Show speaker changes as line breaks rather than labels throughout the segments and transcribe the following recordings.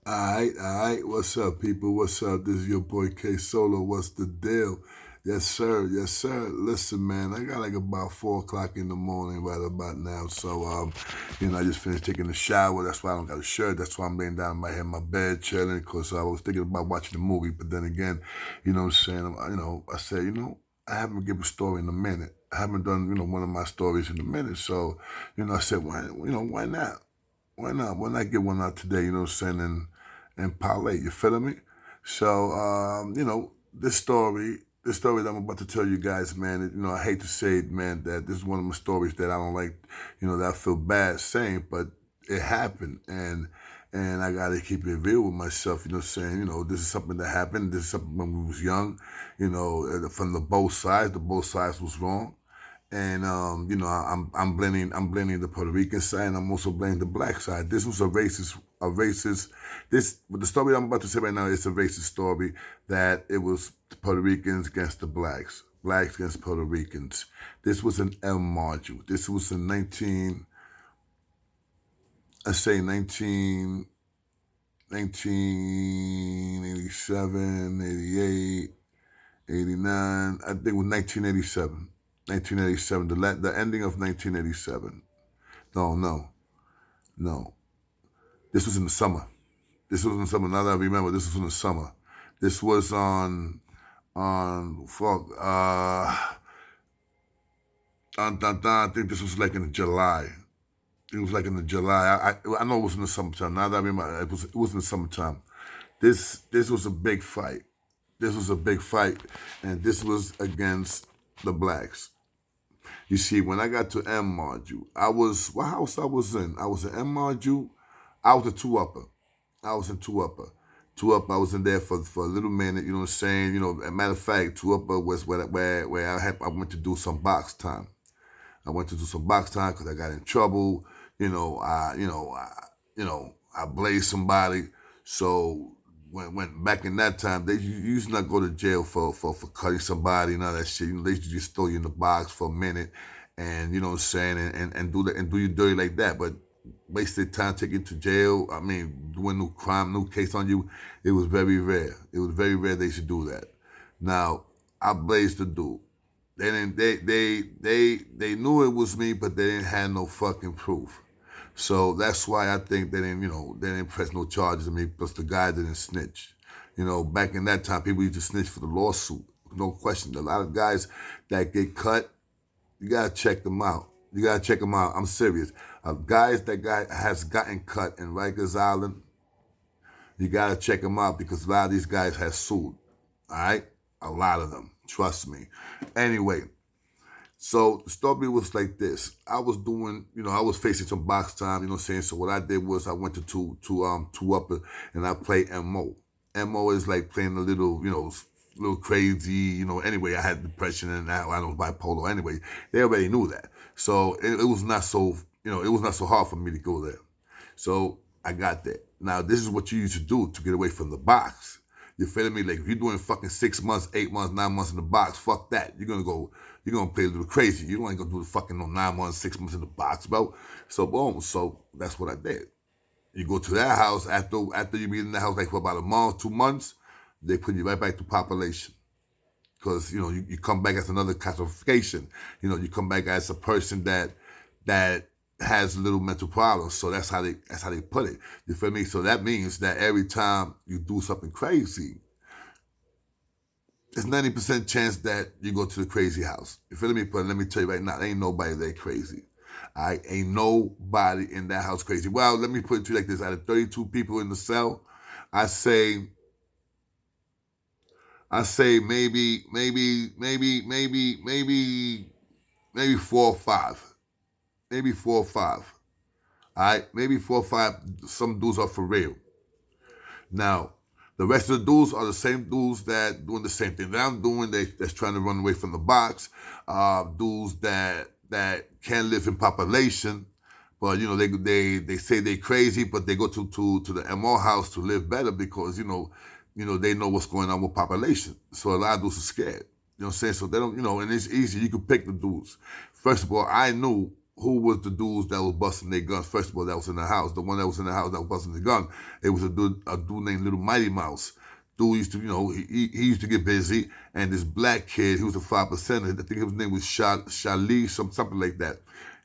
All right. What's up, people? What's up? This is your boy K Solo. What's the deal? Yes, sir. Yes, sir. Listen, man, I got like about 4 o'clock in the morning right about now. So, I just finished taking a shower. That's why I don't got a shirt. That's why I'm laying down in my head in my bed chilling. Cause I was thinking about watching the movie, but then again, you know what I'm saying? I said, I haven't given a story in a minute. I haven't done, one of my stories in a minute. So, I said, why not? Why not? Why not get one out today? You know what I'm saying? And parlay. You feeling me? So, this story that I'm about to tell you guys, man. I hate to say it, man, that this is one of my stories that I don't like. That I feel bad saying, but it happened, and I gotta keep it real with myself. You know, what I'm saying, this is something that happened. This is something when we was young. From the both sides. The both sides was wrong. And I'm blaming the Puerto Rican side, and I'm also blaming the black side. This was a racist. The story I'm about to say right now is a racist story that it was the Puerto Ricans against the blacks against Puerto Ricans. This was an El module. This was in 1987, 88, 89. I think it was 1987. 1987, the ending of 1987. No. This was in the summer. Now that I remember, this was in the summer. This was fuck, I think this was like in July. It was like in the July. I know it was in the summertime. Now that I remember, it was in the summertime. This was a big fight. And this was against the blacks. You see, when I got to M module, what house I was in? I was in M module. I was a two upper. I was in two upper. Two up, I was in there for a little minute. You know what I'm saying? As a matter of fact, two upper was where I went to do some box time. I went to do some box time because I got in trouble. I blazed somebody. So when back in that time, they used to not go to jail for cutting somebody and all that shit. They used to just throw you in the box for a minute, and you know what I'm saying, and do that and do you dirty like that. But wasted time taking to jail. I mean, doing new crime, new case on you. It was very rare. It was very rare they should do that. Now I blazed the dude. They didn't. They knew it was me, but they didn't have no fucking proof. So that's why I think they didn't press no charges on me. Plus the guy didn't snitch. Back in that time, people used to snitch for the lawsuit. No question. A lot of guys that get cut, you gotta check them out. I'm serious. Guys that has gotten cut in Rikers Island, you gotta check them out because a lot of these guys have sued. All right, a lot of them. Trust me. Anyway, so the story was like this. I was doing, I was facing some box time, you know what I'm saying? So what I did was I went to two upper and I played MO. MO is like playing a little, little crazy, anyway, I had depression and I was bipolar anyway. They already knew that. So it was not so, it was not so hard for me to go there. So I got there. Now this is what you used to do to get away from the box. You feel me? Like if you're doing fucking 6 months, 8 months, 9 months in the box, fuck that. You're gonna play a little crazy. You don't ain't gonna do the fucking 9 months, 6 months in the box, bro. So boom. So that's what I did. You go to that house after you be in the house like for about a month, 2 months, they put you right back to population. Because, you come back as another classification. You come back as a person that has a little mental problems. So that's how they put it. You feel me? So that means that every time you do something crazy, there's 90% chance that you go to the crazy house. You feel me? But let me tell you right now, there ain't nobody that crazy. Ain't nobody in that house crazy. Well, let me put it to you like this. Out of 32 people in the cell, I say maybe 4 or 5. Maybe 4 or 5. All right? Maybe 4 or 5. Some dudes are for real. Now, the rest of the dudes are the same dudes that doing the same thing that I'm doing. That's trying to run away from the box. Dudes that can't live in population, but they say they crazy, but they go to the MO house to live better because they know what's going on with population. So a lot of dudes are scared. You know what I'm saying? So they don't, and it's easy. You can pick the dudes. First of all, I knew who was the dudes that was busting their guns. First of all, that was in the house. The one that was in the house that was busting the gun, it was a dude named Little Mighty Mouse. Dude used to, he used to get busy, and this black kid, he was a 5%er. I think his name was Shali, something like that.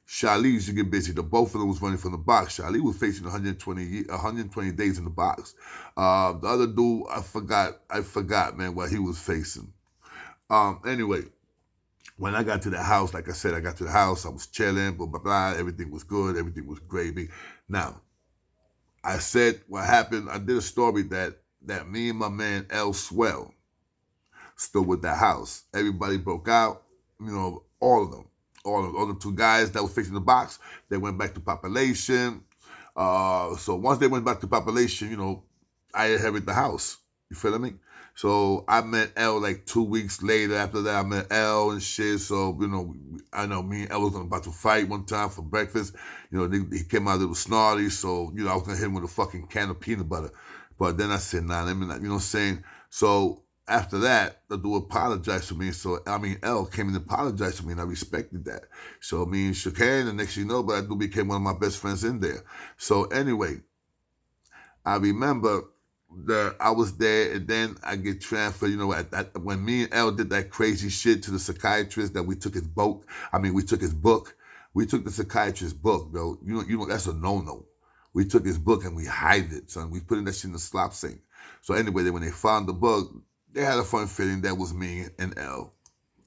Shali used to get busy. The both of them was running from the box. Shali was facing 120 days in the box. The other dude, I forgot, man, what he was facing. Anyway, when I got to the house, like I said, I got to the house, I was chilling, blah, blah, blah. Everything was good. Everything was gravy. Now, I said what happened. I did a story that me and my man L Swell stood with the house. Everybody broke out, all of them. All the two guys that was facing the box, they went back to population. So once they went back to population, I inherited the house. You feel me? So I met L like 2 weeks later. After that, I met L and shit. So, I know me and L was about to fight one time for breakfast. He came out a little snarly. So, I was going to hit him with a fucking can of peanut butter. But then I said, nah, let me not, you know what I'm saying? So after that, the dude apologized to me. So, L came and apologized to me, and I respected that. So me and shook hands, and next thing you know, but I do became one of my best friends in there. So anyway, I remember that I was there, and then I get transferred, when me and L did that crazy shit to the psychiatrist that we took his book. We took his book. We took the psychiatrist's book, bro. That's a no-no. We took his book and we hid it, son. We put in that shit in the slop sink. So anyway, when they found the book, they had a fun feeling that was me and L.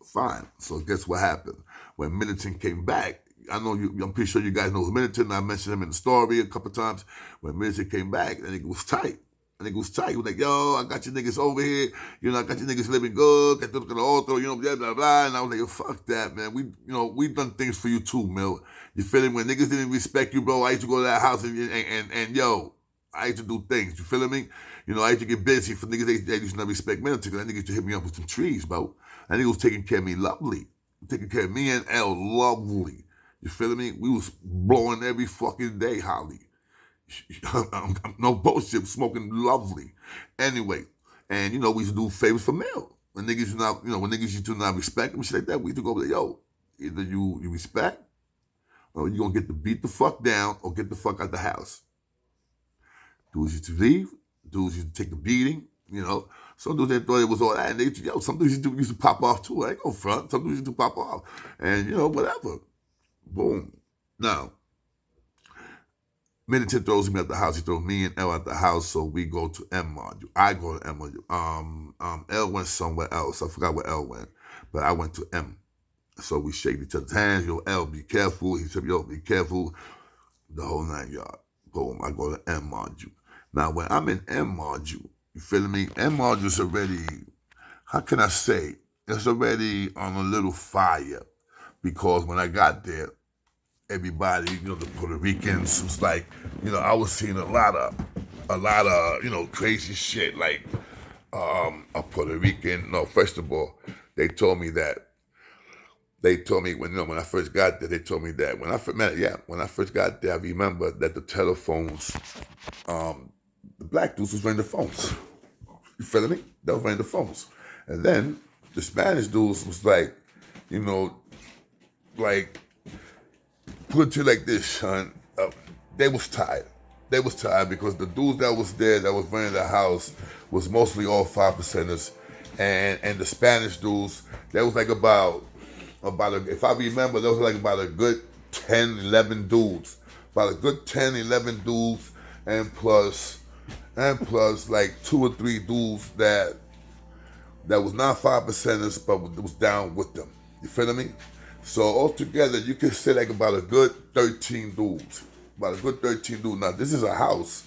Fine. So guess what happened? When Militant came back, I'm pretty sure you guys know Militant. I mentioned him in the story a couple times. When Militant came back, I think it was tight. He was like, yo, I got you niggas over here. I got you niggas living good. Get them to the altar, blah, blah, blah. And I was like, yo, fuck that, man. We done things for you too, Mill. You feel me? When niggas didn't respect you, bro, I used to go to that house and yo, I used to do things. You feel me? I used to get busy for niggas. They used to not respect military. That nigga used to hit me up with some trees, bro. That nigga was taking care of me lovely. Taking care of me and L lovely. You feel me? We was blowing every fucking day, Holly. No bullshit, smoking lovely. Anyway, and we used to do favors for Mill. When niggas used to not respect him, shit like that, we used to go over there, yo, either you respect, or you gonna get to beat the fuck down, or get the fuck out the house. Dudes used to leave, dudes used to take a beating, Some dudes, they thought it was all that, and they some dudes used to pop off too. I ain't gonna front. Some dudes used to pop off. And, whatever. Boom. Now, Militant throws me at the house. He throws me and L at the house, so we go to M module. I go to M module. L went somewhere else. I forgot where L went, but I went to M. So we shake each other's hands. Yo, L, be careful. He said, yo, be careful. The whole 9 yards. Boom. I go to M module. Now, when I'm in M module, you feel me? M module is already, how can I say? It's already on a little fire, because when I got there, everybody, the Puerto Ricans was like, I was seeing a lot of, crazy shit. Like, a Puerto Rican. No, first of all, they told me when I first got there, they told me that when I first got there, I remember that the telephones, the black dudes was running the phones. You feel me? They was running the phones. And then the Spanish dudes was like, put it to you like this, son. They was tired. They was tired because the dudes that was there that was running the house was mostly all 5%ers, and the Spanish dudes, there was like about if I remember, there was like about a good 10, 11 dudes, and plus like 2 or 3 dudes that was not 5%ers but was down with them. You feel me? So altogether, you can say like about a good 13 dudes. Now, this is a house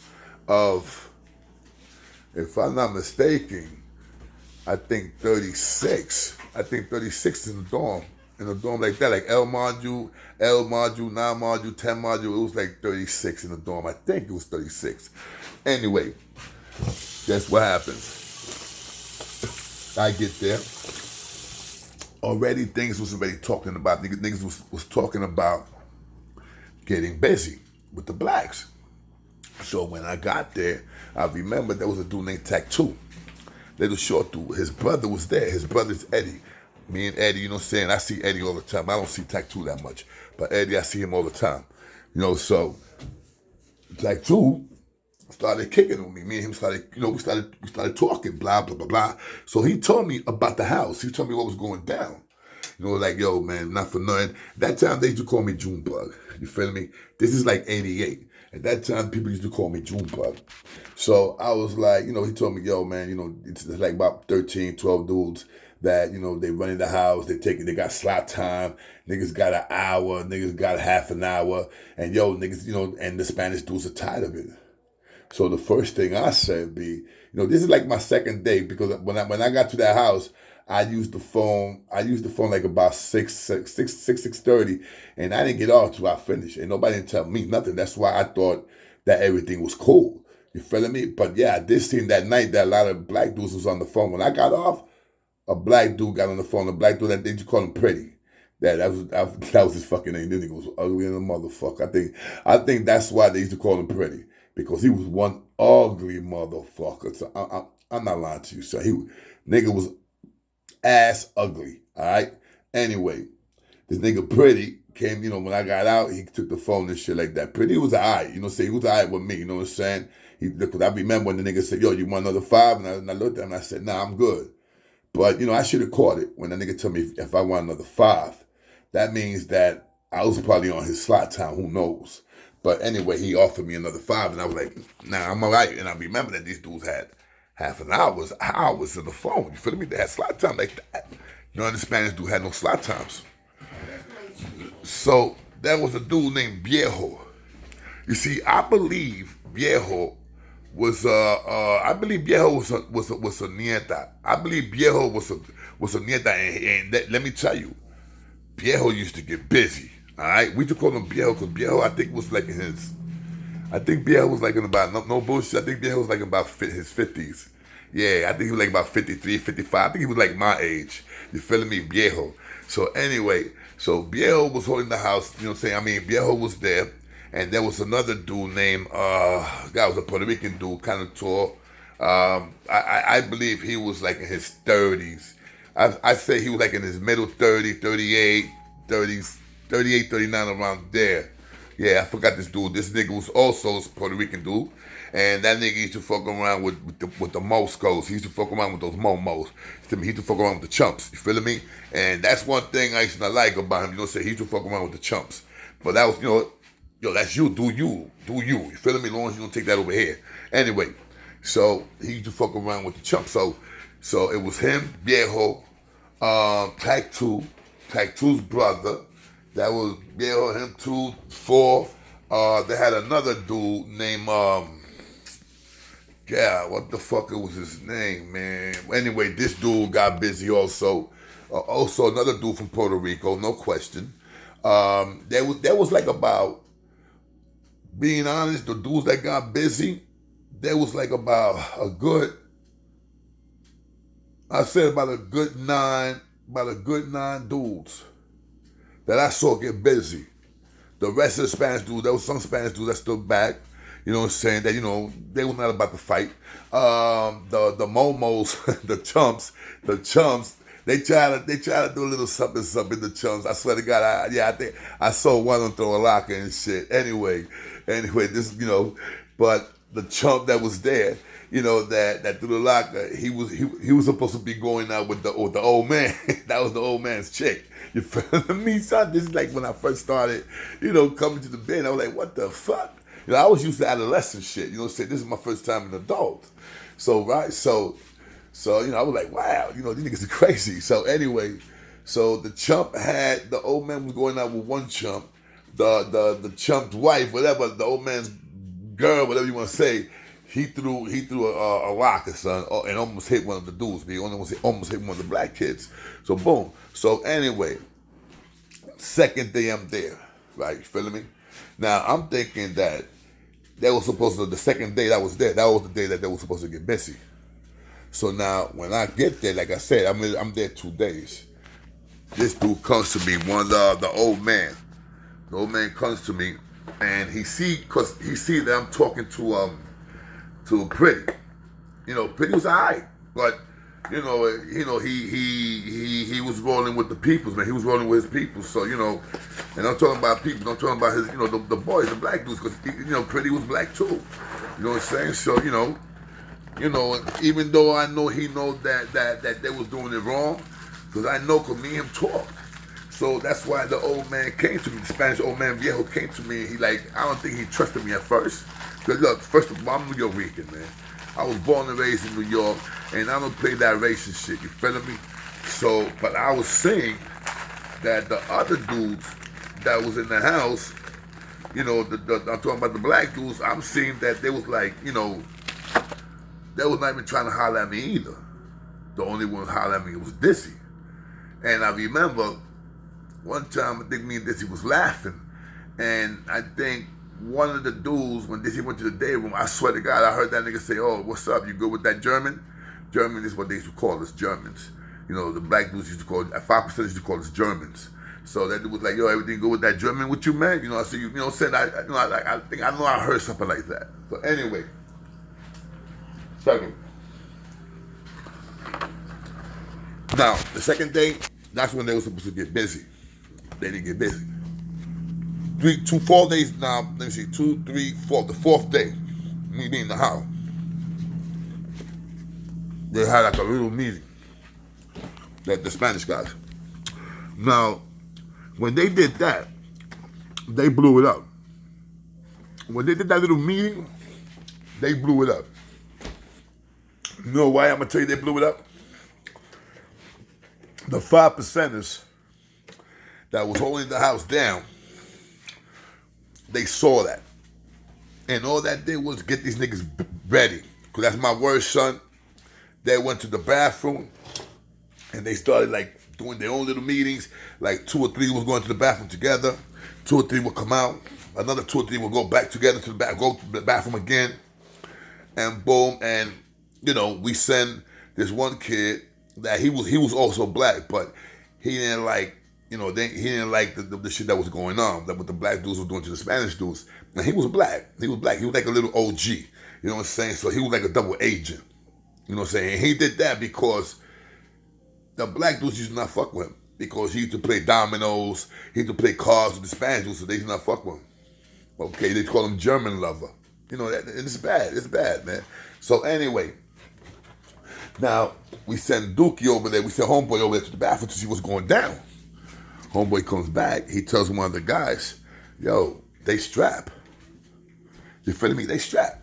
of, if I'm not mistaken, I think 36. I think 36 in the dorm. In a dorm like that, like L module, 9 module, 10 module, it was like 36 in the dorm. I think it was 36. Anyway, guess what happens? I get there. Already things was already talking about, niggas was talking about getting busy with the blacks. So when I got there, I remember there was a dude named Tattoo. Little short dude. His brother was there. His brother's Eddie. Me and Eddie, you know what I'm saying? I see Eddie all the time. I don't see Tattoo that much. But Eddie, I see him all the time. So Tattoo started kicking on me. Me and him started, we started talking, blah, blah, blah, blah. So he told me about the house. He told me what was going down. Like, yo, man, not for nothing. That time they used to call me Junebug. You feel me? This is like 88. At that time, people used to call me Junebug. So I was like, he told me, yo, man, it's like about 13, 12 dudes that, they run in the house, they got slot time, niggas got an hour, niggas got half an hour, and yo, niggas, and the Spanish dudes are tired of it. So the first thing I said this is like my second day, because when I got to that house, I used the phone like about 6:30, and I didn't get off till I finished. And nobody didn't tell me nothing. That's why I thought that everything was cool. You feeling me? But yeah, I did see that night that a lot of black dudes was on the phone. When I got off, a black dude got on the phone. A black dude, that they used to call him Pretty. That was his fucking name. This nigga was ugly in a motherfucker. I think that's why they used to call him Pretty, because he was one ugly motherfucker. So I'm not lying to you, sir. Nigga was ass ugly. All right. Anyway, this nigga Pretty came. When I got out, he took the phone and shit like that. Pretty was alright. He was alright with me. You know what I'm saying? Because I remember when the nigga said, "Yo, you want another 5?" And I looked at him and I said, "Nah, I'm good." But I should have caught it when the nigga told me if I want another 5. That means that I was probably on his slot time. Who knows? But anyway, he offered me another 5, and I was like, "Nah, I'm alright." And I remember that these dudes had half an hours in the phone. You feel me? They had slot time like that. The Spanish dude had no slot times. So there was a dude named Viejo. You see, I believe Viejo was a nieta. I believe Viejo was a nieta, and let me tell you, Viejo used to get busy. All right, we used to call him Viejo because Viejo, I think, was like in his. I think Viejo was like in about, no bullshit, I think Viejo was like about his 50s. Yeah, I think he was like about 53, 55. I think he was like my age. You feeling me? Viejo. So anyway, Viejo was holding the house, Viejo was there. And there was another dude named, guy was a Puerto Rican dude, kind of tall. I believe he was like in his 30s. I say he was like in his middle 30s, 38, 30s, 38, 39, around there. Yeah, I forgot this dude. This nigga was also a Puerto Rican dude. And that nigga used to fuck around with the Moscos. He used to fuck around with those Momos. He used to fuck around with the chumps. You feeling me? And that's one thing I used to not like about him. He used to fuck around with the chumps. But that was, yo, that's you. Do you. You feeling me? As long as you don't take that over here. Anyway, so he used to fuck around with the chumps. So it was him, Viejo, Tactoo's brother. That was Viejo, him, 2, 4. They had another dude named, what the fuck was his name, man? Anyway, this dude got busy also. Also another dude from Puerto Rico, no question. There was like about, being honest, the dudes that got busy, there was like about a good 9 dudes that I saw get busy. The rest of the Spanish dudes, there was some Spanish dudes that stood back, you know what I'm saying, that, they were not about to fight. The Momos, the chumps, they try to do a little something, the chumps. I swear to God, I think I saw one of them throw a locker and shit. Anyway, this, but the chump that was there, that threw the locker, he was supposed to be going out with the old man. That was the old man's chick. You feel me, son? This is like when I first started, coming to the bed. I was like, what the fuck? I was used to adolescent shit. This is my first time an adult. So I was like, wow, these niggas are crazy. So anyway, the chump had, the old man was going out with one chump, the chump's wife, whatever, the old man's girl, whatever you want to say, he threw a rocket, son, and almost hit one of the dudes. He almost hit one of the black kids. So boom. So anyway, second day I'm there, right? You feeling me? Now I'm thinking that they were supposed to, the second day that was there, that was the day that they were supposed to get busy. So now when I get there, like I said, I'm there 2 days. This dude comes to me, the old man. The old man comes to me, and he see that I'm talking to Pretty. Pretty was alright, but he was rolling with the peoples, man. He was rolling with his people. So, and I'm talking about people. I'm talking about his, the boys, the black dudes, because Pretty was black too. You know what I'm saying? So, even though I know he knows that they was doing it wrong, because I know, because me and him talked. So that's why the old man came to me, the Spanish old man Viejo came to me, and I don't think he trusted me at first. Because look, first of all, I'm New York Rican, man. I was born and raised in New York, and I don't play that racist shit, you feel me? So, but I was saying that the other dudes that was in the house, I'm talking about the black dudes, I'm seeing that they was like, they was not even trying to holler at me either. The only one holler at me was Dizzy. And I remember one time, I think me and Dizzy was laughing, and I think one of the dudes, when Dizzy went to the day room, I swear to God, I heard that nigga say, "Oh, what's up? You good with that German?" German is what they used to call us, Germans. The black dudes used to call, 5% used to call us Germans. So that dude was like, "Yo, everything good with that German with you, man?" I said, said I think I know I heard something like that. So anyway, second. Now the second day, that's when they were supposed to get busy. They didn't get busy. 4 days now, let me see, 2, 3, 4, the fourth day, me being in the house, they had like a little meeting, the Spanish guys. Now, when they did that, they blew it up. When they did that little meeting, they blew it up. You know why I'm going to tell you they blew it up? The 5%ers that was holding the house down, they saw that. And all that did was get these niggas ready. Because that's my word, son. They went to the bathroom and they started like doing their own little meetings. Like 2 or 3 was going to the bathroom together. 2 or 3 would come out. Another 2 or 3 would go back together to the go to the bathroom again. And boom, and we send this one kid that he was also black, but he didn't like, he didn't like the shit that was going on, that what the black dudes were doing to the Spanish dudes. And he was black. He was black. He was like a little OG. You know what I'm saying? So he was like a double agent. You know what I'm saying? And he did that because the black dudes used to not fuck with him. Because he used to play dominoes. He used to play cards with the Spanish dudes, so they used to not fuck with him. Okay, they call him German lover. It's bad. It's bad, man. So anyway, now we send Dookie over there. We send Homeboy over there to the bathroom to see what's going down. Homeboy comes back. He tells one of the guys, "Yo, they strap." You feel me? They strap.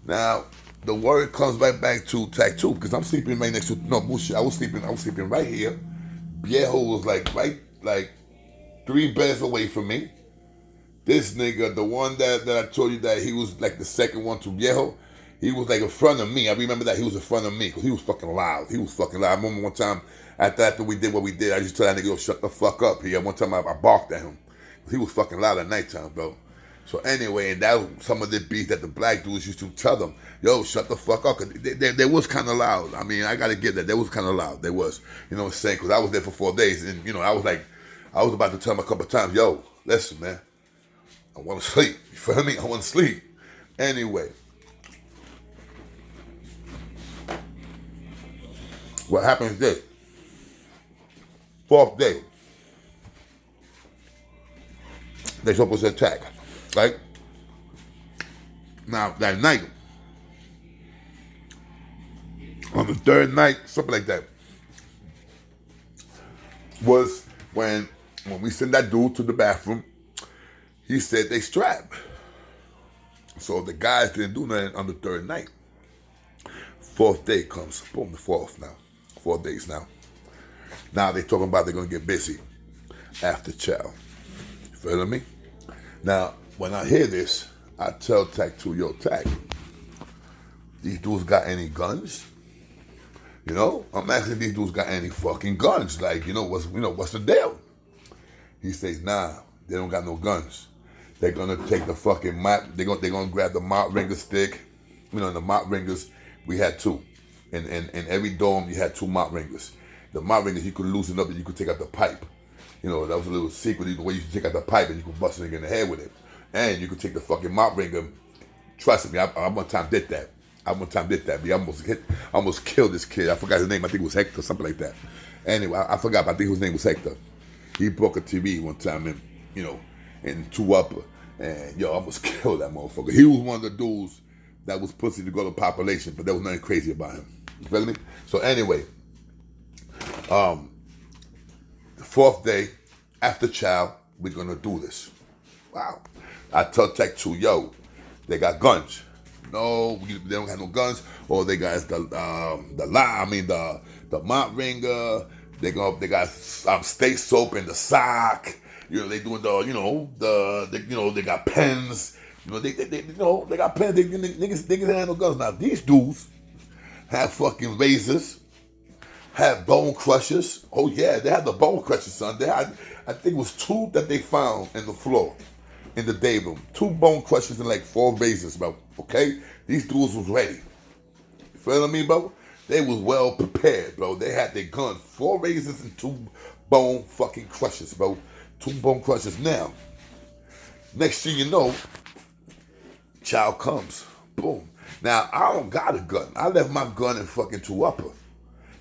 Now the word comes right back to Tag 2 because I'm sleeping right next to bullshit. I was sleeping right here. Viejo was like 3 beds away from me. This nigga, the one that I told you that he was like the second one to Viejo, he was like in front of me. I remember that he was in front of me because he was fucking loud. He was fucking loud. I remember one time after we did what we did, I just told that nigga, "Yo, shut the fuck up." One time I barked at him. He was fucking loud at nighttime, bro. So anyway, and that was some of the beef that the black dudes used to tell them, "Yo, shut the fuck up." They was kind of loud. I mean, I got to get that. They was kind of loud. They was. You know what I'm saying? Because I was there for 4 days. And, I was about to tell them a couple of times, "Yo, listen, man. I want to sleep." You feel me? I want to sleep. Anyway. What happens this? 4th day. They're supposed to attack. Right? Now, that night, on the 3rd night, something like that, was when we sent that dude to the bathroom, he said they strapped. So the guys didn't do nothing on the 3rd night. 4th day comes. Boom, the 4th now. 4 days now. Now they talking about they're going to get busy after chow. You feel me? Now, when I hear this, I tell Tag 2, "Yo, Tag, these dudes got any guns?" I'm asking these dudes got any fucking guns. Like, what's the deal? He says, "Nah, they don't got no guns. They're gonna take the fucking mop. They're gonna grab the mop ringer stick. The mop ringers, we had 2. In every dorm, you had 2 mop ringers. The mop ringers, you could loosen up and you could take out the pipe. That was a little secret, the way you could take out the pipe and you could bust a nigga in the head with it. And you could take the fucking mop ringer. Trust me, I one time did that. I one time did that. I almost killed this kid. I forgot his name. I think it was Hector, something like that. Anyway, I forgot. But I think his name was Hector. He broke a TV one time, and in two upper, and I almost killed that motherfucker. He was one of the dudes that was pussy to go to population, but there was nothing crazy about him. You feel me? So anyway, the fourth day after chow, we're gonna do this. Wow. I tell Tech 2, they got guns. No, they don't have no guns. Or they got the mop ringer. They got state soap in the sock. They doing they got pens. They got pens. Niggas have no guns. Now these dudes have fucking razors, have bone crushers. Oh yeah, they had the bone crushers, son. I think it was 2 that they found in the floor. In the day room, 2 bone crushers and like 4 razors, bro. Okay, these dudes was ready. You feel what I mean, bro? They was well prepared, bro. They had their gun, 4 razors and 2 bone fucking crushers, bro. 2 bone crushers. Now, next thing you know, child comes, boom. Now I don't got a gun. I left my gun in fucking 2 upper.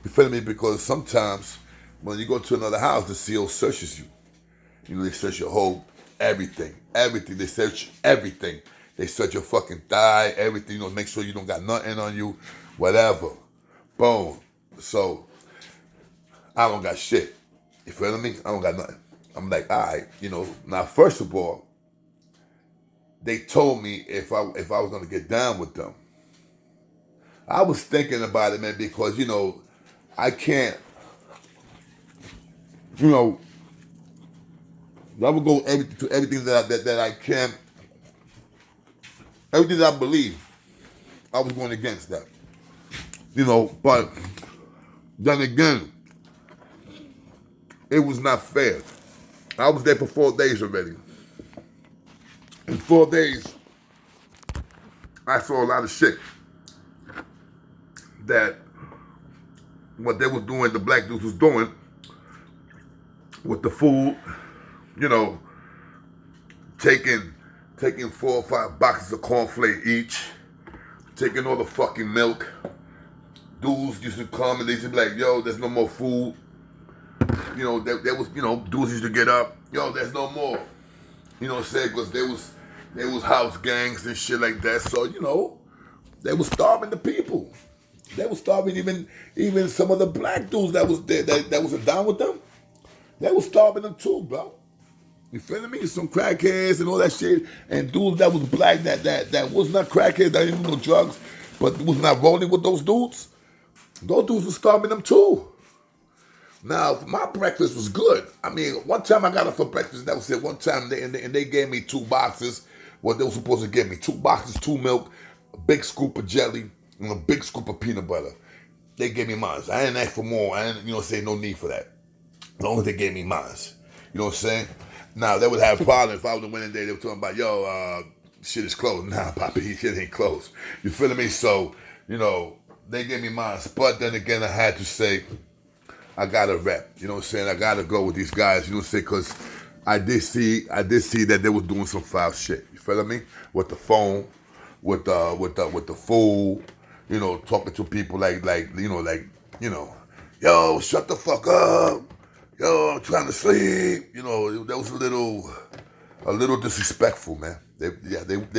You feel me? Because sometimes when you go to another house, the CO searches you. They search your whole. Everything. They search everything. They search your fucking thigh, everything, make sure you don't got nothing on you, whatever. Boom. So, I don't got shit. You feel me? I don't got nothing. I'm like, all right, Now, first of all, they told me if I was going to get down with them. I was thinking about it, man, because, I can't, I would go to everything that I can, everything that I believe. I was going against that, But then again, it was not fair. I was there for 4 days already. In 4 days, I saw a lot of shit that what they was doing, the black dudes was doing with the food. Taking 4 or 5 boxes of cornflakes each, taking all the fucking milk. Dudes used to come and they used to be like, there's no more food. There was, dudes used to get up, there's no more. Because there was house gangs and shit like that. So, they was starving the people. They was starving even some of the black dudes that was there, that was down with them. They was starving them too, bro. You feel me? Some crackheads and all that shit, and dudes that was black that was not crackheads, that didn't do no drugs, but was not rolling with those dudes. Those dudes were starving them too. Now, my breakfast was good. I mean, one time I got up for breakfast, that was it. One time, they gave me 2 boxes. What they were supposed to give me, 2 boxes, 2 milk, a big scoop of jelly, and a big scoop of peanut butter. They gave me mine. I didn't ask for more. I didn't, say no need for that. As long as they gave me mine. You know what I'm saying? Now, they would have a problem if I was to win in there. They were talking about, shit is closed. Nah, Poppy, shit ain't closed. You feel me? So, they gave me mine. But then again, I had to say, I got to rep. You know what I'm saying? I got to go with these guys. You know what I'm saying? Because I did see that they was doing some foul shit. You feel me? With the phone, with the food. Talking to people like, yo, shut the fuck up. Yo, I'm trying to sleep. That was a little disrespectful, man. They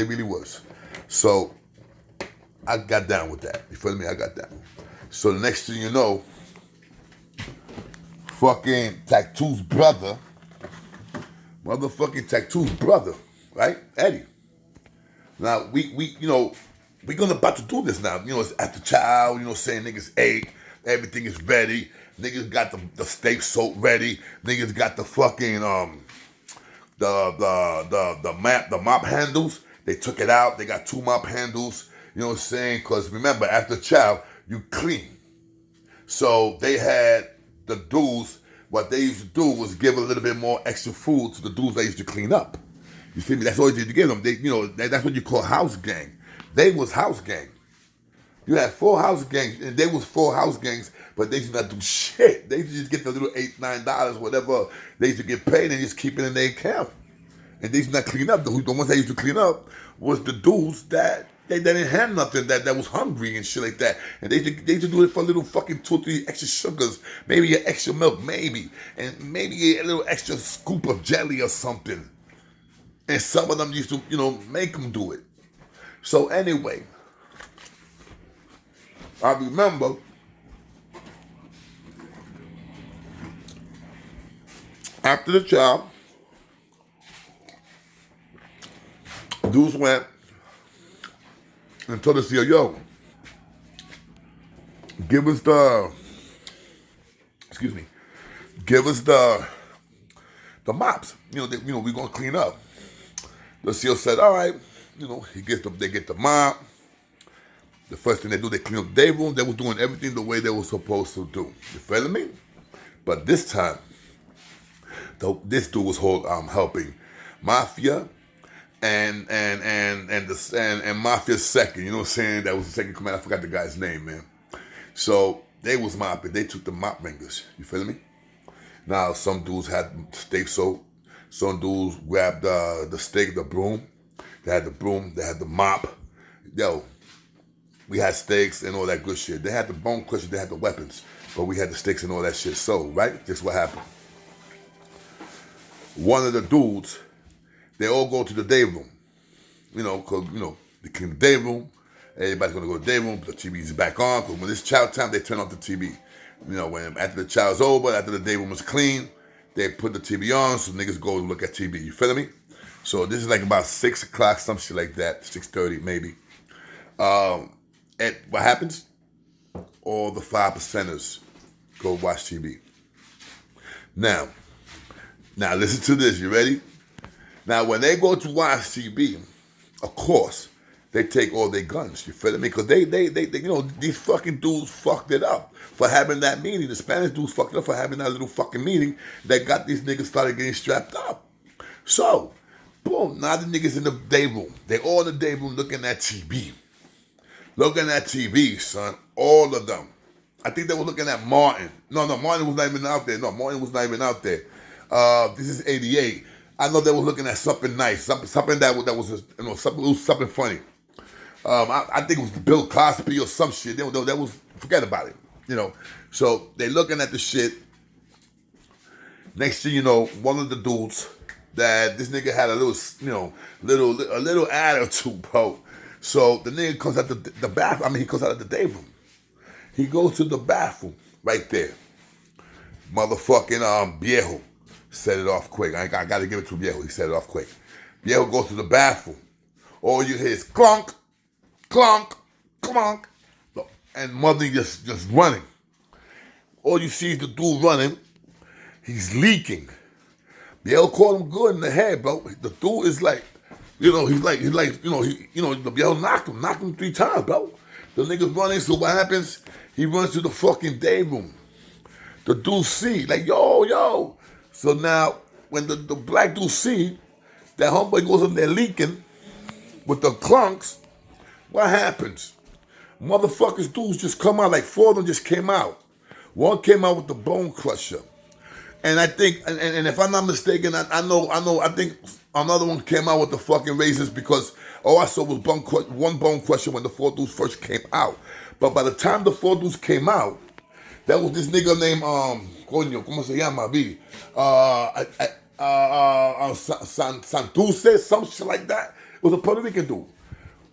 really was. So I got down with that. You feel me? I got down. So the next thing you know, fucking Tattoo's brother, right? Eddie. Now we gonna about to do this now. It's after chow. Saying niggas ate, everything is ready. Niggas got the steak soap ready. Niggas got the fucking the mop handles. They took it out. They got 2 mop handles. You know what I'm saying? Because remember, after chow, you clean. So they had the dudes. What they used to do was give a little bit more extra food to the dudes they used to clean up. You see me? That's all you used to give them. That's what you call house gang. They was house gang. You had 4 house gangs, and they was 4 house gangs, but they used to not do shit. They used to just get the little $8, $9, whatever they used to get paid, and just keep it in their account. And they used to not clean up. The ones that used to clean up was the dudes that they didn't have nothing that was hungry and shit like that. And they used to do it for a little fucking 2 or 3 extra sugars, maybe an extra milk, maybe. And maybe a little extra scoop of jelly or something. And some of them used to, make them do it. So anyway, I remember after the child, dudes went and told us, yo, give us the mops. We're gonna clean up. The CEO said, all right, they get the mop. The first thing they do, they clean up the day room. They were doing everything the way they were supposed to do. You feel me? But this time, this dude was helping Mafia and Mafia's second. You know what I'm saying? That was the second command. I forgot the guy's name, man. So they was mopping. They took the mop ringers. You feel me? Now some dudes had steak soap. Some dudes grabbed the steak, the broom. They had the broom. They had the mop. Yo, we had steaks and all that good shit. They had the bone crusher. They had the weapons. But we had the sticks and all that shit. So, right? This is what happened. One of the dudes, they all go to the day room. Because, they clean the day room. Everybody's going to go to the day room. The TV's back on. Because when it's chow time, they turn off the TV. When after the chow's over, after the day room is clean, they put the TV on so niggas go and look at TV. You feel me? So this is like about 6 o'clock, some shit like that. 6:30 maybe. And what happens? All the 5%ers go watch TV. Now listen to this. You ready? Now, when they go to watch TV, of course, they take all their guns. You feel me? Because they these fucking dudes fucked it up for having that meeting. The Spanish dudes fucked it up for having that little fucking meeting that got these niggas started getting strapped up. So, boom, now the niggas in the day room. They all in the day room looking at TV. Looking at TV, son. All of them. I think they were looking at Martin. No, Martin was not even out there. This is 88. I know they were looking at something nice, something that was something funny. I think it was Bill Cosby or some shit. That was forget about it. So they looking at the shit. Next thing you know, one of the dudes that this nigga had a little attitude, bro. So the nigga comes out the bathroom. He comes out of the day room. He goes to the bathroom right there. Motherfucking Viejo set it off quick. I got to give it to Viejo. He set it off quick. Viejo goes to the bathroom. All you hear is clunk, clunk, clunk, and mother just running. All you see is the dude running. He's leaking. Viejo caught him good in the head, bro. The dude is like, the Viejo knocked him 3 times, bro. The nigga's running, so what happens? He runs to the fucking day room. The dude see, like, yo. So now, when the black dude see that homeboy goes in there leaking with the clunks, what happens? Motherfuckers dudes just come out, like 4 of them just came out. One came out with the bone crusher. And I think, and if I'm not mistaken, I think another one came out with the fucking razors because all I saw was one bone crusher when the 4 dudes first came out. But by the time the 4 dudes came out, that was this nigga named, ¿cómo se llama, B? Santurce, some shit like that. It was a Puerto Rican dude.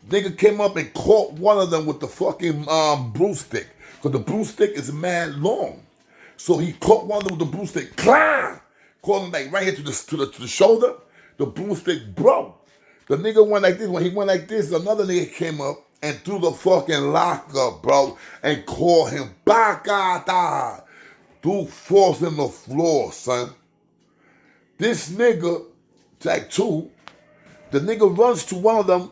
Nigga came up and caught one of them with the fucking broomstick. Because the broomstick is mad long. So he caught one of them with the broomstick. Clang! Caught him like right here to the shoulder. The broomstick broke. The nigga went like this. When he went like this, another nigga came up and threw the fucking locker, bro, and called him Bacata. Dude falls in the floor, son. This nigga, Tattoo, the nigga runs to one of them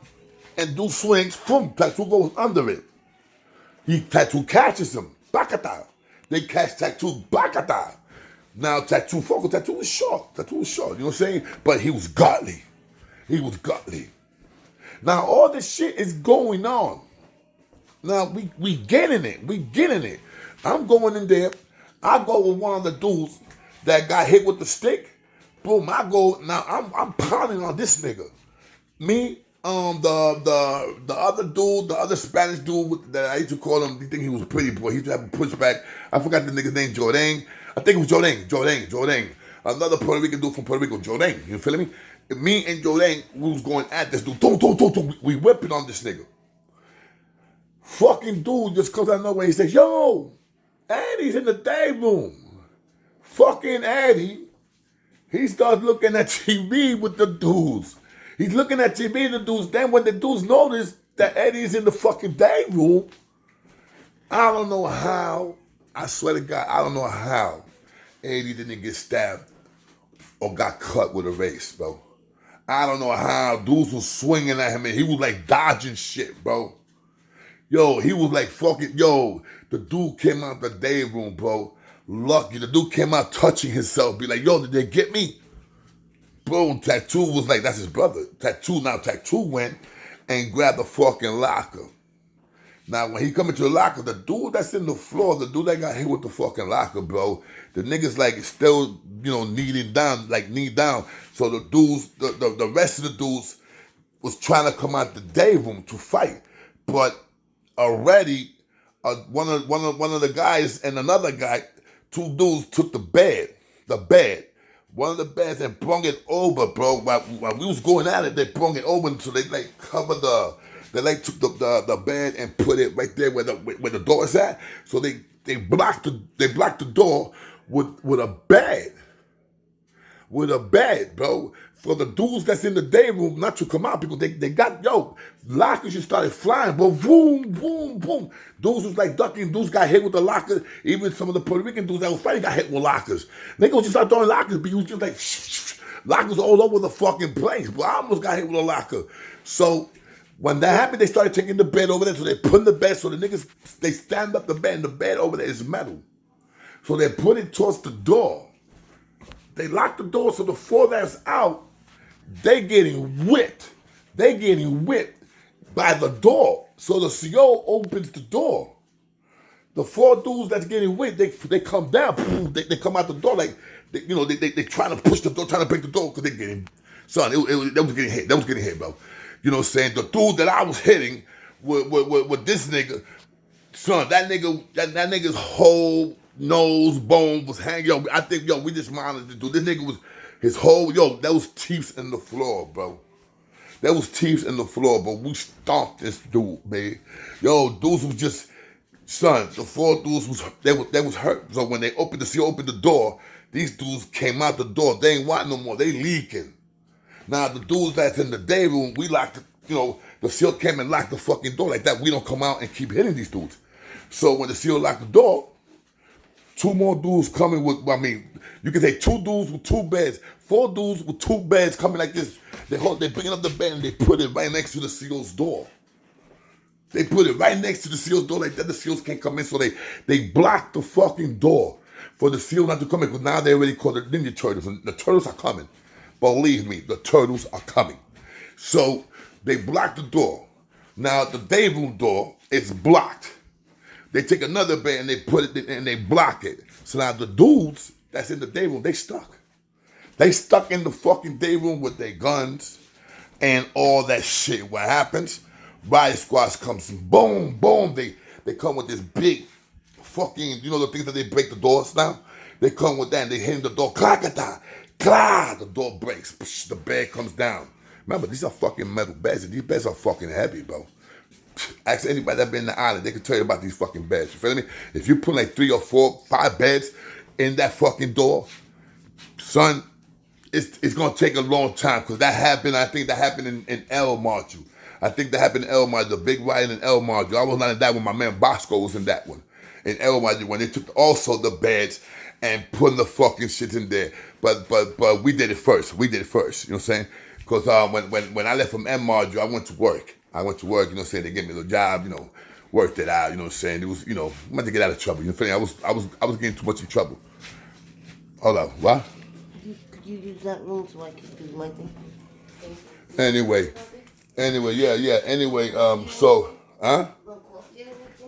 and do swings. Boom, Tattoo goes under it. Tattoo catches him. Bacata. They catch Tattoo. Bacata. Now Tattoo is short. You know what I'm saying? But he was godly. Now all this shit is going on. Now we getting it. I'm going in there. I go with one of the dudes that got hit with the stick. Boom, I go. Now I'm pounding on this nigga. Me, The other dude, the other Spanish dude that I used to call him, you think he was a pretty boy. He used to have a pushback. I forgot the nigga's name, Jordan. I think it was Jordan. Another Puerto Rican dude from Puerto Rico, Jordan. You feel me? Me and Jordan, we was going at this dude. We whipping on this nigga. Fucking dude just comes out of nowhere. He says, yo, Eddie's in the day room. Fucking Eddie. He starts looking at TV with the dudes. He's looking at TV with the dudes. Then when the dudes notice that Eddie's in the fucking day room, I don't know how, I swear to God, I don't know how Eddie didn't get stabbed or got cut with a race, bro. I don't know how dudes was swinging at him and he was like dodging shit, bro. Yo, he was like fucking, the dude came out the day room, bro. Lucky, the dude came out touching himself, be like, yo, did they get me? Bro, Tattoo was like, that's his brother. Tattoo went and grabbed the fucking locker. Now, when he come into the locker, the dude that's in the floor, the dude that got hit with the fucking locker, bro, the niggas like still, kneeling down, like knee down. So the dudes, the rest of the dudes was trying to come out the day room to fight. But already, one of the guys and another guy, two dudes took the bed, one of the beds and brung it over, bro. While we was going at it, they brung it over, so they like covered took the bed and put it right there where the door is at. So they blocked the door with a bed. With a bed, bro. For the dudes that's in the day room not to come out because they got, lockers just started flying, bro. Boom, boom, boom. Dudes was like ducking. Dudes got hit with the locker. Even some of the Puerto Rican dudes that was fighting got hit with lockers. Niggas just start throwing lockers, but he was just like, lockers all over the fucking place, bro. I almost got hit with a locker. So when that happened, they started taking the bed over there. So they put in the bed, so the niggas, they stand up the bed, and the bed over there is metal. So they put it towards the door. They lock the door, so the four that's out, they getting whipped. They getting whipped by the door. So the CO opens the door. The four dudes that's getting whipped, they come down. They come out the door like, they trying to push the door, trying to break the door because they getting, son, they was getting hit. They was getting hit, bro. You know what I'm saying? The dude that I was hitting with this nigga, son, that nigga's whole nose bone was hanging. I think, we just monitored the dude. This nigga was, his whole, that was teeth in the floor, bro. That was teeth in the floor, but we stomped this dude, man. Dudes was just, son, the four dudes they was hurt. So when they opened the door, these dudes came out the door. They ain't want no more. They leaking. Now the dudes that's in the day room, we locked, the SEAL came and locked the fucking door like that. We don't come out and keep hitting these dudes. So when the SEAL locked the door, two more dudes coming with, you can say two dudes with two beds, four dudes with two beds coming like this. They bringing up the bed and they put it right next to the SEAL's door. They put it right next to the SEAL's door like that. The SEALs can't come in, so they block the fucking door for the SEAL not to come in, because now they already call the Ninja Turtles, and the Turtles are coming. Believe me, the Turtles are coming. So they block the door. Now the day room door is blocked. They take another bed and they put it and they block it. So now the dudes that's in the day room, they stuck. They stuck in the fucking day room with their guns and all that shit. What happens? Riot squads comes, boom, boom. They come with this big fucking, the things that they break the doors now? They come with that and they hit the door, clack-a-da, clack, the door breaks, the bed comes down. Remember, these are fucking metal beds, and these beds are fucking heavy, bro. Ask anybody that been in the island, they can tell you about these fucking beds. You feel me? If you put like 3 or 4, 5 beds in that fucking door, son, it's gonna take a long time, because that happened. I think that happened in El Marju. I think that happened in El Marju, the big riot in El Marju. I was not in that one. My man Bosco was in that one. In El Marju, when they took also the beds and put the fucking shit in there. But we did it first. You know what I'm saying? Because when I left from El Marju, I went to work. You know what I'm saying? They gave me a little job, worked it out, you know what I'm saying? It was, I wanted to get out of trouble. You know what I'm saying? I was getting too much in trouble. Hold on, what?
Could you use that room so I could do my thing?
Anyway, yeah. Anyway, so, huh?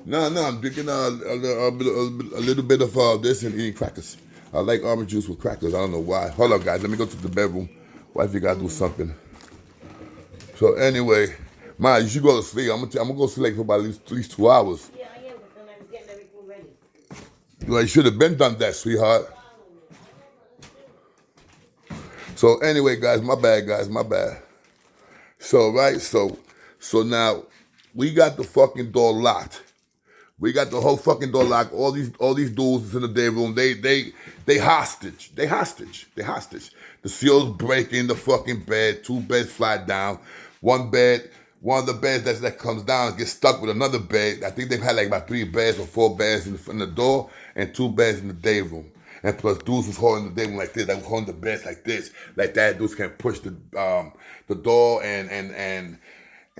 No, I'm drinking a little bit of this and eating crackers. I like orange juice with crackers. I don't know why. Hold on, guys. Let me go to the bedroom. Wifey got to do something. So anyway, Ma, you should go to sleep. I'm gonna go sleep for about at least 2 hours.
Yeah, I am, but then I was getting everything ready.
Well, you should have been done that, sweetheart. So anyway, guys, my bad, guys, my bad. So right, so now we got the fucking door locked. We got the whole fucking door locked. All these dudes in the day room. They hostage. They hostage. They hostage. The seals break in the fucking bed. 2 beds fly down. One of the beds that comes down gets stuck with another bed. I think they've had like about 3 beds or 4 beds in the door and 2 beds in the day room. And plus dudes was holding the day room like this. They was holding the beds like this, like that. Dudes can push the door and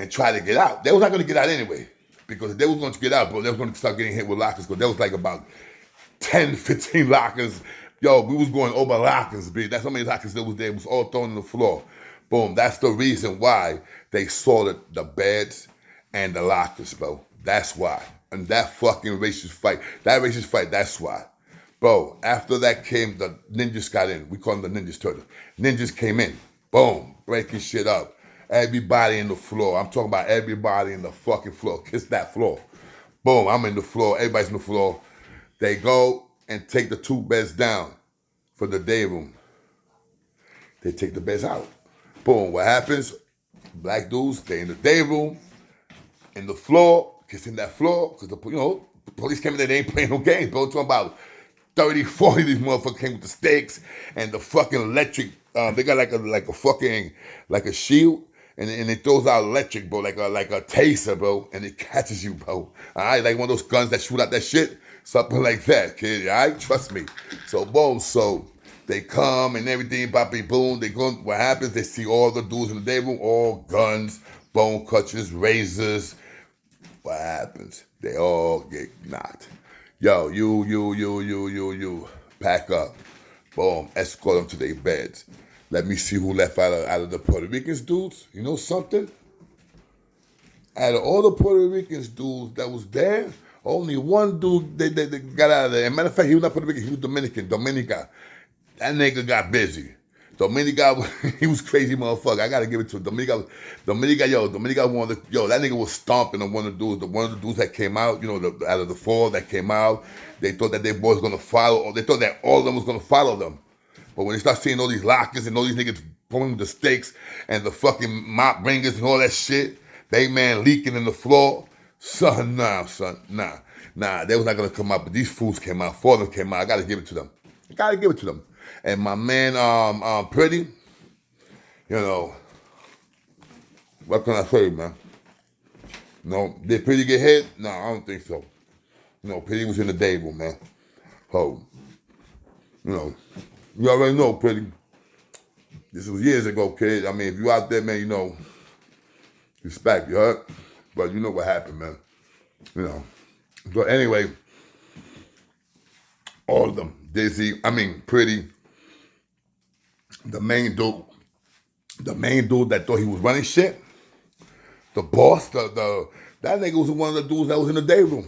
try to get out. They was not gonna get out anyway. Because if they was going to get out, bro, they was going to start getting hit with lockers. Because there was like about 10, 15 lockers. Yo, we was going over lockers, bitch. That's how many lockers there was there. It was all thrown on the floor. Boom. That's the reason why they sorted the beds and the lockers, bro. That's why. And that fucking racist fight, that's why. Bro, after that came, the ninjas got in. We call them the ninjas turtle. Ninjas came in. Boom. Breaking shit up. Everybody in the floor. I'm talking about everybody in the fucking floor. Kiss that floor. Boom, I'm in the floor. Everybody's in the floor. They go and take the 2 beds down for the day room. They take the beds out. Boom, what happens? Black dudes stay in the day room, in the floor, kissing that floor, because the police came in there, they ain't playing no games, bro. I'm talking about 30, 40 of these motherfuckers came with the stakes and the fucking electric. They got like a shield. And it throws out electric, bro, like a taser, bro, and it catches you, bro. All right, like one of those guns that shoot out that shit, something like that, kid. All right, trust me. So boom, so they come and everything, poppy boom. They go. What happens? They see all the dudes in the day room, all guns, bone cutters, razors. What happens? They all get knocked. Yo, you, pack up. Boom, escort them to their beds. Let me see who left out of the Puerto Ricans dudes. You know something? Out of all the Puerto Ricans dudes that was there, only one dude they got out of there. As a matter of fact, he was not Puerto Rican, he was Dominican. Dominica. That nigga got busy. Dominica, he was crazy motherfucker. I gotta give it to him. Dominica, that nigga was stomping on one of the dudes. One of the dudes that came out, out of the 4 that came out, they thought that their boys was gonna follow, or they thought that all of them was gonna follow them. But when they start seeing all these lockers and all these niggas pulling the stakes and the fucking mop ringers and all that shit, they man leaking in the floor, nah, they was not gonna come out, but these fools came out, 4 of them came out, I gotta give it to them. And my man, Pretty, what can I say, man? No, did Pretty get hit? No, I don't think so. Pretty was in the day room, man. So, you already know, Pretty. This was years ago, kid. I mean, if you out there, man, respect, you heard? But you know what happened, man. So anyway, all of them, Pretty, the main dude that thought he was running shit, the boss, that nigga was one of the dudes that was in the day room.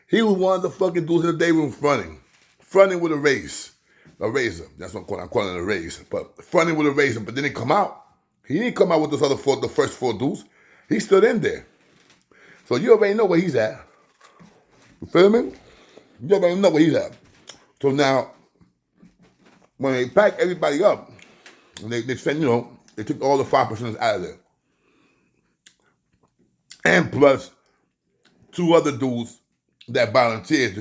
He was one of the fucking dudes in the day room fronting with a razor. That's what I'm calling it a razor. But fronting with a razor, but then he come out. He didn't come out with the first 4 dudes. He stood in there. So you already know where he's at. You feel me? You already know where he's at. So now, when they pack everybody up, they sent, they took all the 5% out of there. And plus 2 other dudes that volunteered